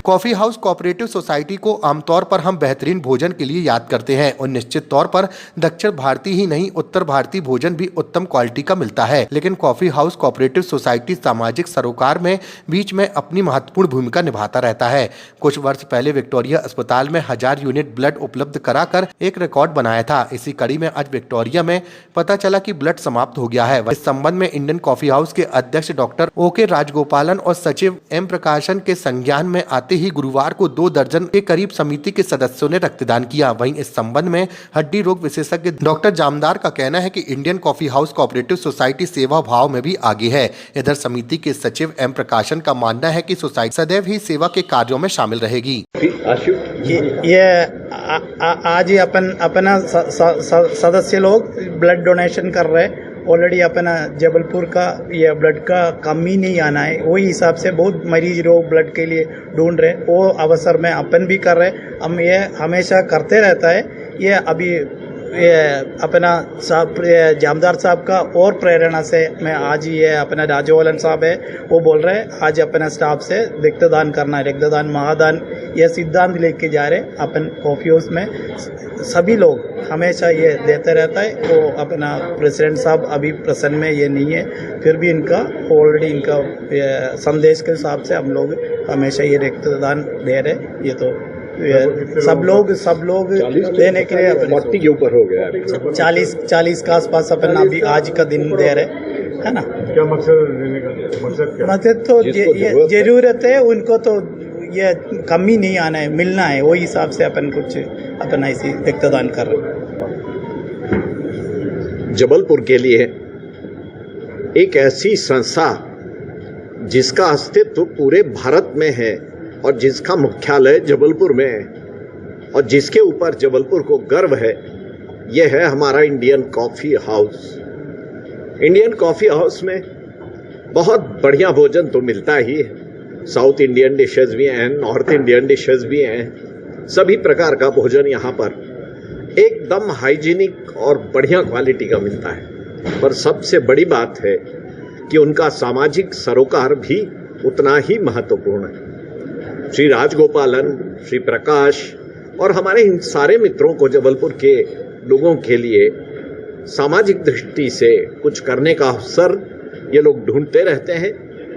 Coffee house cooperative society को आमतौर पर हम बेहतरीन भोजन के लिए याद करते हैं और निश्चित तौर पर दक्षिण भारतीय ही नहीं उत्तर भारतीय भोजन भी उत्तम क्वालिटी का मिलता है। लेकिन कॉफी हाउस कोऑपरेटिव सोसाइटी सामाजिक सरोकार में बीच में अपनी महत्वपूर्ण भूमिका निभाता रहता है। कुछ वर्ष पहले विक्टोरिया अस्पताल में 1000 यूनिट ब्लड उपलब्ध कराकर एक रिकॉर्ड बनाया था। इसी कड़ी में आज विक्टोरिया में पता चला कि ब्लड समाप्त हो गया है। इस संबंध में इंडियन कॉफी हाउस के अध्यक्ष डॉक्टर ओके राजगोपालन और सचिव एम प्रकाशन के संज्ञान में आते ही गुरुवार को 2 दर्जन के करीब समिति के सदस्यों ने रक्तदान किया। वहीं इस संबंध में हड्डी रोग विशेषज्ञ डॉक्टर जामदार का कहना है कि Indian coffee house cooperative society सेवा भाव में भी आगे है। इधर समिति के सचिव एम प्रकाशन का मानना है कि सोसाइटी सदैव ही सेवा के कार्यों में शामिल रहेगी। ये आज ही अपना सदस्य लोग ब्लड डोनेशन कर रहे हैं। ऑलरेडी अपना जबलपुर का ये ब्लड का कमी नहीं आना है, वही हिसाब से बहुत मरीज लोग ब्लड के लिए ढूंढ रहे। वो अवसर में अपन भी कर रहे, हम ये हमेशा करते रहता है। ये अभी ये अपना साहब जामदार साहब का और प्रेरणा से मैं आज ही ये अपना राजोवलन साहब है वो बोल रहे हैं आज अपना स्टाफ से रक्तदान करना है, रक्तदान महादान ये सिद्धांत लेके जा रहे। अपन कॉफी हाउस में सभी लोग हमेशा ये देते रहता है। वो अपना प्रेसिडेंट साहब अभी प्रसन्न में ये नहीं है, फिर भी इनका ऑलरेडी इनका संदेश के हिसाब से हम लोग हमेशा ये रक्तदान दे रहे। ये तो सब लोग देने के लिए 40 के ऊपर हो गया, 40 के आसपास अपन अभी आज का दिन दे रहे है ना। क्या मकसद तो ये जरूरत है उनको, तो ये कमी नहीं आना है, मिलना है, वही हिसाब से अपन कुछ अपना इसी रक्तदान कर रहे हैं। जबलपुर के लिए एक ऐसी संस्था जिसका अस्तित्व पूरे भारत में है और जिसका मुख्यालय जबलपुर में है और जिसके ऊपर जबलपुर को गर्व है, यह है हमारा Indian coffee house. Indian coffee house में बहुत बढ़िया भोजन तो मिलता ही है। साउथ इंडियन डिशेस भी हैं, नॉर्थ इंडियन डिशेस भी हैं, सभी प्रकार का भोजन यहाँ पर एकदम हाइजीनिक और बढ़िया क्वालिटी का मिलता है। पर सबसे बड़ी बात है कि उनका सामाजिक सरोकार भी उतना ही महत्वपूर्ण है। श्री राजगोपालन, श्री प्रकाश और हमारे इन सारे मित्रों को जबलपुर के लोगों के लिए सामाजिक दृष्टि से कुछ करने का अवसर ये लोग ढूंढते रहते हैं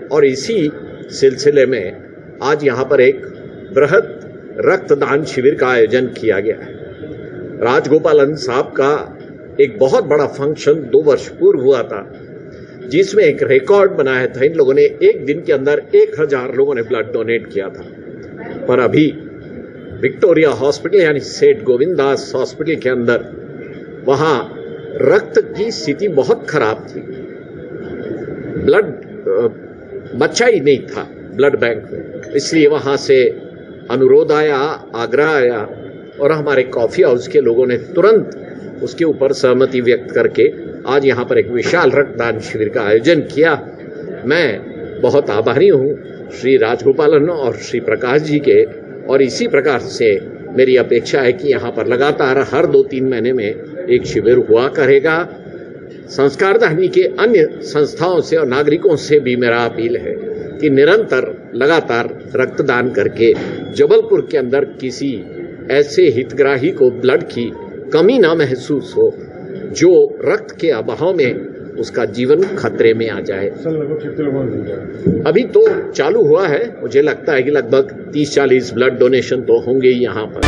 और इसी सिलसिले में आज यहाँ पर एक बृहद रक्तदान शिविर का आयोजन किया गया है। राजगोपालन साहब का एक बहुत बड़ा फंक्शन 2 वर्ष पूर्व हुआ था, जिसमें एक रिकॉर्ड बनाया था। इन लोगों ने एक दिन के अंदर 1000 लोगों ने ब्लड डोनेट किया था। पर अभी विक्टोरिया हॉस्पिटल यानी सेठ गोविंदास हॉस्पिटल के अंदर वहां रक्त की स्थिति बहुत खराब थी। ब्लड बचा ही नहीं था ब्लड बैंक में, इसलिए वहां से अनुरोध आया, आग्रह आया और हमारे कॉफी हाउस के लोगों ने तुरंत उसके ऊपर सहमति व्यक्त करके आज यहाँ पर एक विशाल रक्तदान शिविर का आयोजन किया। मैं बहुत आभारी हूँ श्री राजगोपालन और श्री प्रकाश जी के, और इसी प्रकार से मेरी अपेक्षा है कि यहाँ पर लगातार हर 2-3 महीने में एक शिविर हुआ करेगा। संस्कारदानी के अन्य संस्थाओं से और नागरिकों से भी मेरा अपील है कि निरंतर लगातार रक्तदान करके जबलपुर के अंदर किसी ऐसे हितग्राही को ब्लड की कमी ना महसूस हो जो रक्त के अभाव में उसका जीवन खतरे में आ जाए। अभी तो चालू हुआ है, मुझे लगता है कि लगभग 30-40 ब्लड डोनेशन तो होंगे ही यहाँ पर।